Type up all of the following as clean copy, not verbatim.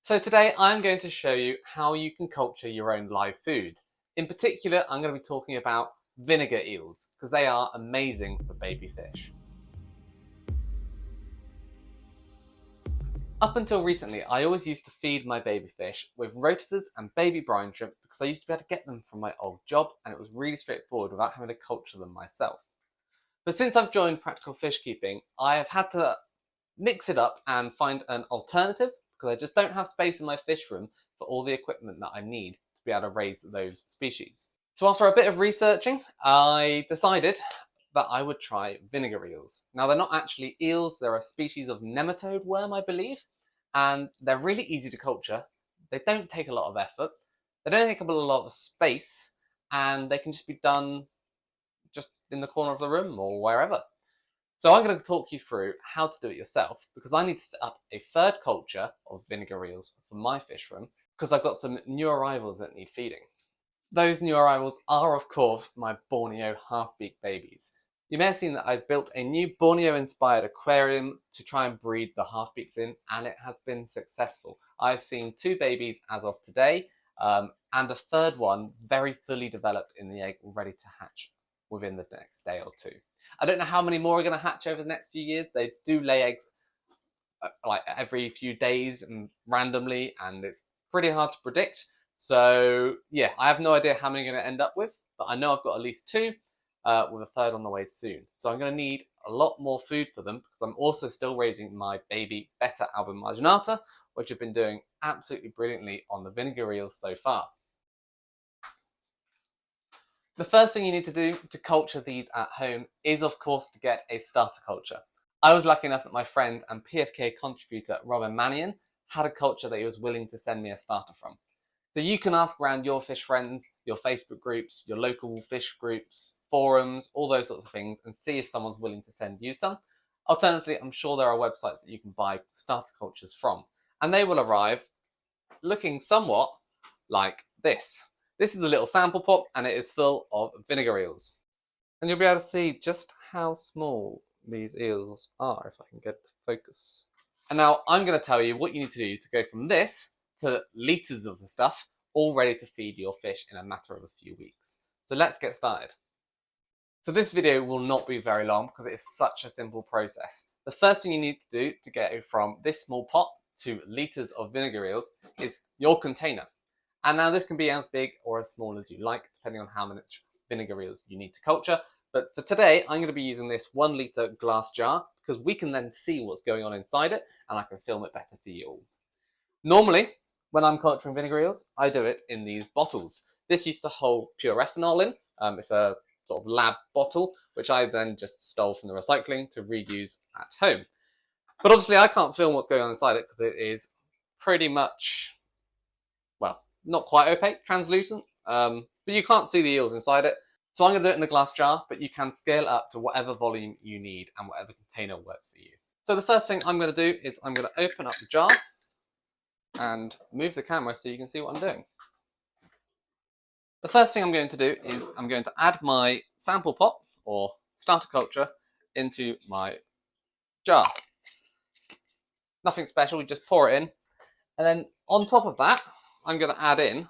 So today I'm going to show you how you can culture your own live food. In particular, I'm going to be talking about vinegar eels because they are amazing for baby fish. Up until recently, I always used to feed my baby fish with rotifers and baby brine shrimp because I used to be able to get them from my old job and it was really straightforward without having to culture them myself. But since I've joined practical fish keeping, I have had to mix it up and find an alternative because I just don't have space in my fish room for all the equipment that I need to be able to raise those species. So after a bit of researching, I decided that I would try vinegar eels. Now they're not actually eels, they're a species of nematode worm, I believe, and they're really easy to culture. They don't take a lot of effort, they don't take up a lot of space, and they can just be done just in the corner of the room or wherever. So I'm going to talk you through how to do it yourself because I need to set up a third culture of vinegar eels for my fish room because I've got some new arrivals that need feeding. Those new arrivals are, of course, my Borneo half-beak babies. You may have seen that I've built a new Borneo-inspired aquarium to try and breed the half-beaks in, and it has been successful. I've seen 2 babies as of today, and a third one very fully developed in the egg, ready to hatch within the next day or 2. I don't know how many more are going to hatch over the next few years. They do lay eggs like every few days and randomly, and it's pretty hard to predict. So yeah, I have no idea how many I'm going to end up with, but I know I've got at least 2 with a third on the way soon. So I'm going to need a lot more food for them because I'm also still raising my baby Betta albimarginata, which have been doing absolutely brilliantly on the vinegar eels so far. The first thing you need to do to culture these at home is, of course, to get a starter culture. I was lucky enough that my friend and PFK contributor Robin Mannion had a culture that he was willing to send me a starter from. So you can ask around your fish friends, your Facebook groups, your local fish groups, forums, all those sorts of things, and see if someone's willing to send you some. Alternatively, I'm sure there are websites that you can buy starter cultures from, and they will arrive looking somewhat like this. This is a little sample pot and it is full of vinegar eels. And you'll be able to see just how small these eels are if I can get to focus. And now I'm going to tell you what you need to do to go from this to litres of the stuff all ready to feed your fish in a matter of a few weeks. So let's get started. So this video will not be very long because it is such a simple process. The first thing you need to do to get from this small pot to litres of vinegar eels is your container. And now this can be as big or as small as you like, depending on how much vinegar eels you need to culture. But for today, I'm going to be using this 1 litre glass jar because we can then see what's going on inside it and I can film it better for you all. Normally, when I'm culturing vinegar eels, I do it in these bottles. This used to hold pure ethanol in. It's a sort of lab bottle, which I then just stole from the recycling to reuse at home. But obviously I can't film what's going on inside it because it is pretty much, well, not quite opaque, translucent, but you can't see the eels inside it. So I'm going to do it in the glass jar, but you can scale up to whatever volume you need and whatever container works for you. So the first thing I'm going to do is I'm going to open up the jar and move the camera so you can see what I'm doing. The first thing I'm going to do is I'm going to add my sample pot or starter culture into my jar. Nothing special, we just pour it in. And then on top of that, I'm going to add in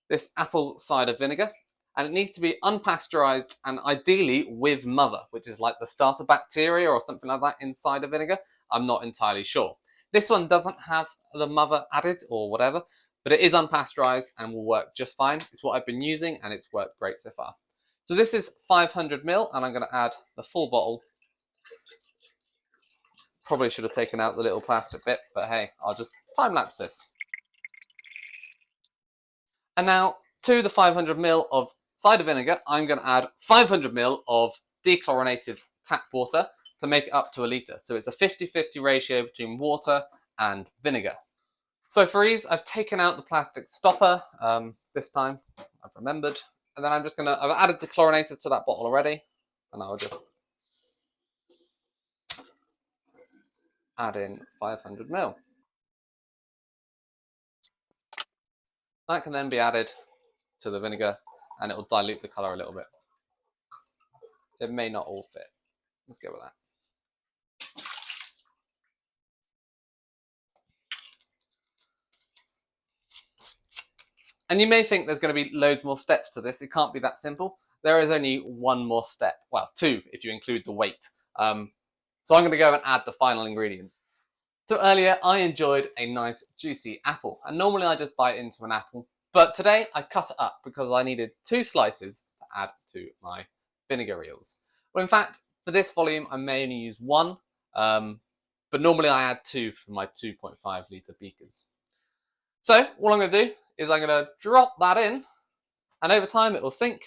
this apple cider vinegar. And it needs to be unpasteurized and ideally with mother, which is like the starter bacteria or something like that inside of vinegar. I'm not entirely sure. This one doesn't have the mother added or whatever, but it is unpasteurized and will work just fine. It's what I've been using and it's worked great so far. So this is 500 ml and I'm going to add the full bottle. Probably should have taken out the little plastic bit, but hey, I'll just time lapse this. And now to the 500 ml of cider vinegar, I'm going to add 500 ml of dechlorinated tap water to make it up to a litre. So it's a 50-50 ratio between water and vinegar. So for ease, I've taken out the plastic stopper this time, I've remembered. And then I'm just going to, I've added dechlorinator to that bottle already. And I'll just add in 500 ml. That can then be added to the vinegar and it will dilute the colour a little bit. It may not all fit. Let's go with that. And you may think there's going to be loads more steps to this. It can't be that simple. There is only one more step. Well, two if you include the weight. So I'm going to go and add the final ingredient. So earlier I enjoyed a nice juicy apple, and normally I just bite into an apple, but today I cut it up because I needed 2 slices to add to my vinegar eels. Well, in fact, for this volume I may only use 1, but normally I add 2 for my 2.5 litre beakers. So what I'm going to do is I'm going to drop that in, and over time it will sink,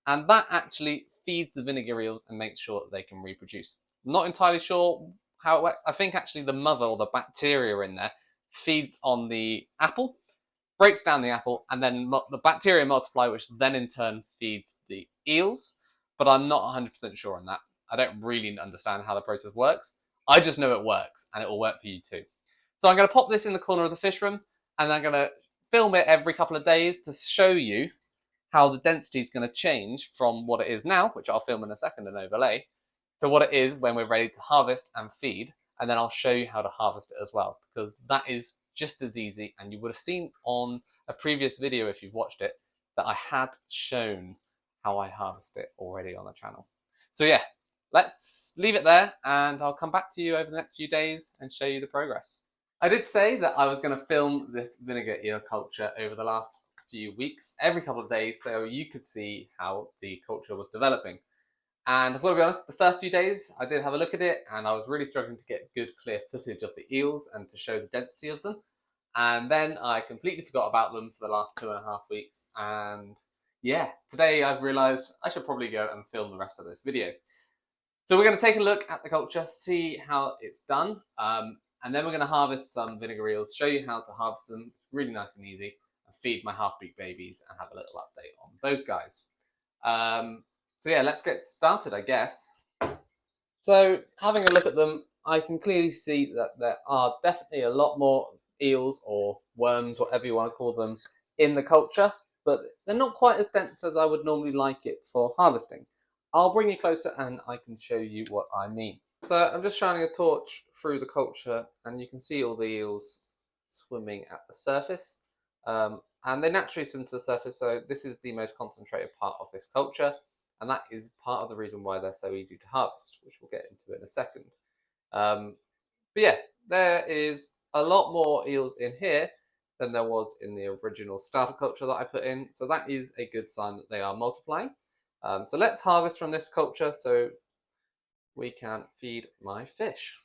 and that actually feeds the vinegar eels and makes sure that they can reproduce. I'm not entirely sure how it works. I think actually the mother or the bacteria in there feeds on the apple, breaks down the apple, and then the bacteria multiply, which then in turn feeds the eels. But I'm not 100% sure on that. I don't really understand how the process works. I just know it works, and it will work for you too. So I'm going to pop this in the corner of the fish room, and I'm going to film it every couple of days to show you how the density is going to change from what it is now, which I'll film in a second and overlay, to what it is when we're ready to harvest and feed. And then I'll show you how to harvest it as well, because that is just as easy. And you would have seen on a previous video, if you've watched it, that I had shown how I harvest it already on the channel. So yeah, let's leave it there, and I'll come back to you over the next few days and show you the progress. I did say that I was going to film this vinegar eel culture over the last few weeks, every couple of days, so you could see how the culture was developing. And I've got to be honest, the first few days I did have a look at it, and I was really struggling to get good clear footage of the eels and to show the density of them. And then I completely forgot about them for the last 2.5 weeks, and yeah, today I've realised I should probably go and film the rest of this video. So we're going to take a look at the culture, see how it's done, and then we're going to harvest some vinegar eels, show you how to harvest them. It's really nice and easy, and feed my half-beaked babies and have a little update on those guys. So yeah, let's get started, I guess. So having a look at them, I can clearly see that there are definitely a lot more eels or worms, whatever you want to call them, in the culture, but they're not quite as dense as I would normally like it for harvesting. I'll bring you closer and I can show you what I mean. So I'm just shining a torch through the culture, and you can see all the eels swimming at the surface. And they naturally swim to the surface, so this is the most concentrated part of this culture. And that is part of the reason why they're so easy to harvest, which we'll get into in a second. But yeah, there is a lot more eels in here than there was in the original starter culture that I put in. So that is a good sign that they are multiplying. So let's harvest from this culture so we can feed my fish.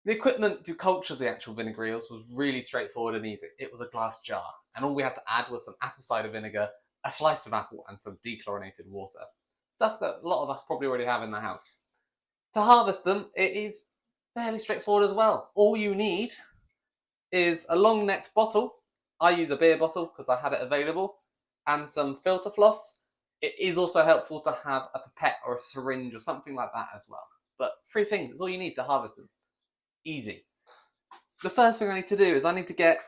The equipment to culture the actual vinegar eels was really straightforward and easy. It was a glass jar, and all we had to add was some apple cider vinegar, a slice of apple, and some dechlorinated water. Stuff that a lot of us probably already have in the house. To harvest them, it is fairly straightforward as well. All you need is a long-necked bottle. I use a beer bottle because I had it available, and some filter floss. It is also helpful to have a pipette or a syringe or something like that as well. But 3 things, it's all you need to harvest them. Easy. The first thing I need to do is I need to get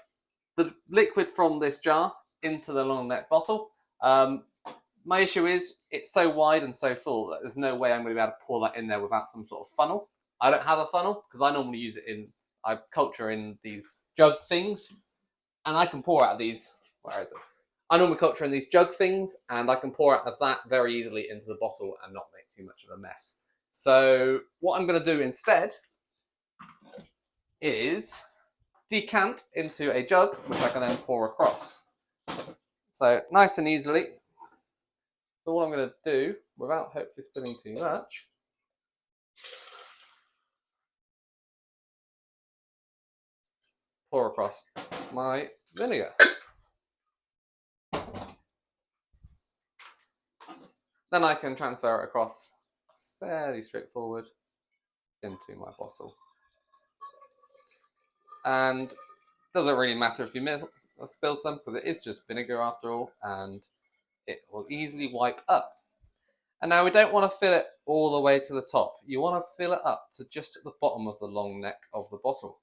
the liquid from this jar into the long-necked bottle. My issue is it's so wide and so full that there's no way I'm going to be able to pour that in there without some sort of funnel. I don't have a funnel because I normally use it I culture in these jug things, and I can pour out of these. Where is it? I normally culture in these jug things, and I can pour out of that very easily into the bottle and not make too much of a mess. So what I'm going to do instead is decant into a jug, which I can then pour across. So nice and easily. So what I'm going to do, without hopefully spilling too much, pour across my vinegar. Then I can transfer it across, fairly straightforward, into my bottle. And it doesn't really matter if you spill some, because it is just vinegar after all, and it will easily wipe up. And now we don't want to fill it all the way to the top. You want to fill it up to just at the bottom of the long neck of the bottle.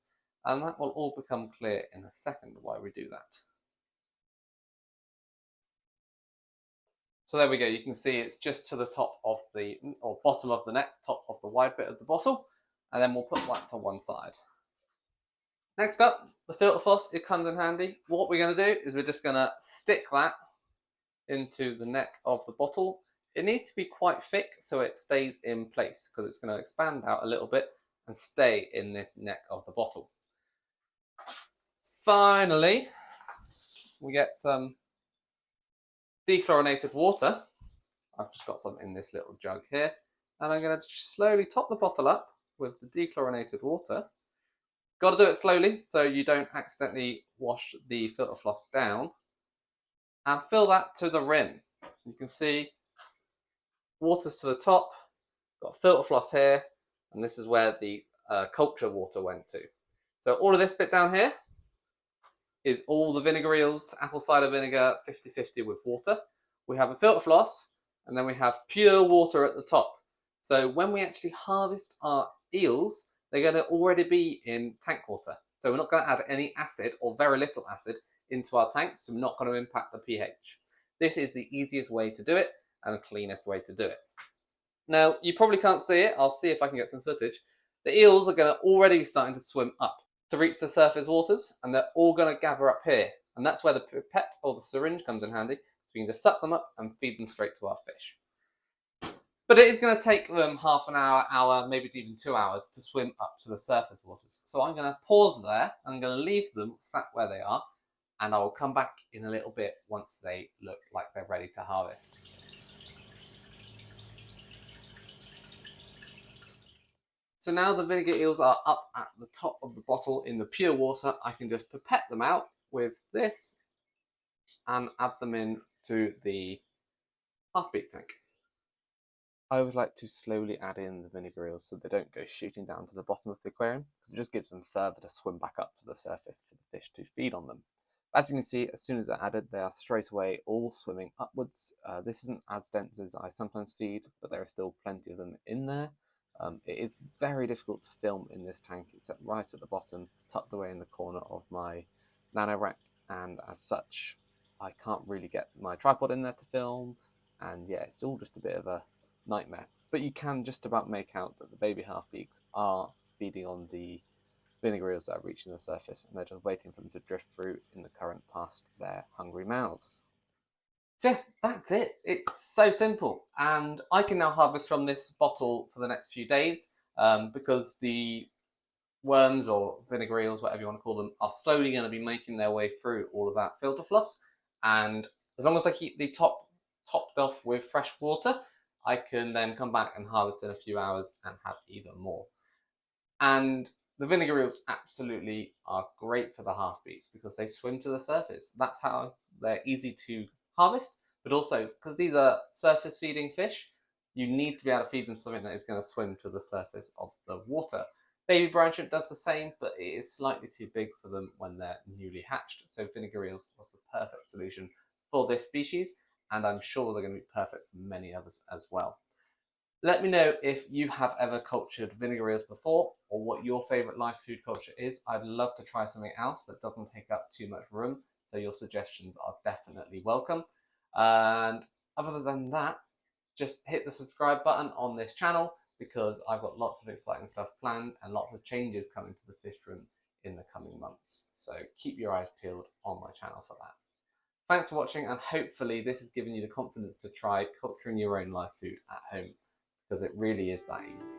And that will all become clear in a second why we do that. So there we go, you can see it's just to the top of the, or bottom of the neck, top of the wide bit of the bottle, and then we'll put that to one side. Next up, the filter floss, it comes in handy. What we're going to do is we're just going to stick that into the neck of the bottle. It needs to be quite thick so it stays in place, because it's going to expand out a little bit and stay in this neck of the bottle. Finally, we get some dechlorinated water. I've just got some in this little jug here, and I'm going to slowly top the bottle up with the dechlorinated water. Got to do it slowly so you don't accidentally wash the filter floss down, and fill that to the rim. You can see water's to the top, got filter floss here, and this is where the culture water went to. So all of this bit down here is all the vinegar eels, apple cider vinegar, 50-50 with water. We have a filter floss, and then we have pure water at the top. So when we actually harvest our eels, they're going to already be in tank water. So we're not going to add any acid or very little acid into our tanks, so we're not going to impact the pH. This is the easiest way to do it and the cleanest way to do it. Now, you probably can't see it. I'll see if I can get some footage. The eels are going to already be starting to swim up to reach the surface waters, and they're all going to gather up here. And that's where the pipette or the syringe comes in handy, so we can just suck them up and feed them straight to our fish. But it is going to take them half an hour, maybe even 2 hours to swim up to the surface waters. So I'm going to pause there. I'm going to leave them sat where they are, and I will come back in a little bit once they look like they're ready to harvest. So now the vinegar eels are up at the top of the bottle in the pure water. I can just pipette them out with this and add them in to the half-beak tank. I always like to slowly add in the vinegar eels so they don't go shooting down to the bottom of the aquarium, because it just gives them further to swim back up to the surface for the fish to feed on them. As you can see, as soon as they're added, they are straight away all swimming upwards. This isn't as dense as I sometimes feed, but there are still plenty of them in there. It is very difficult to film in this tank, except right at the bottom, tucked away in the corner of my nano rack, and as such, I can't really get my tripod in there to film, and yeah, it's all just a bit of a nightmare. But you can just about make out that the baby half-beaks are feeding on the vinegar eels that are reaching the surface, and they're just waiting for them to drift through in the current past their hungry mouths. So yeah, that's it. It's so simple, and I can now harvest from this bottle for the next few days, because the worms or vinegar eels, whatever you want to call them, are slowly going to be making their way through all of that filter floss. And as long as I keep the top topped off with fresh water, I can then come back and harvest in a few hours and have even more. And the vinegar eels absolutely are great for the half-beaks because they swim to the surface. That's how they're easy to harvest, but also because these are surface feeding fish, you need to be able to feed them something that is going to swim to the surface of the water. Baby brine shrimp does the same, but it is slightly too big for them when they're newly hatched. So vinegar eels was the perfect solution for this species, and I'm sure they're going to be perfect for many others as well. Let me know if you have ever cultured vinegar eels before, or what your favourite live food culture is. I'd love to try something else that doesn't take up too much room, so your suggestions are definitely welcome. And other than that, just hit the subscribe button on this channel, because I've got lots of exciting stuff planned and lots of changes coming to the fish room in the coming months. So keep your eyes peeled on my channel for that. Thanks for watching, and hopefully this has given you the confidence to try culturing your own live food at home, because it really is that easy.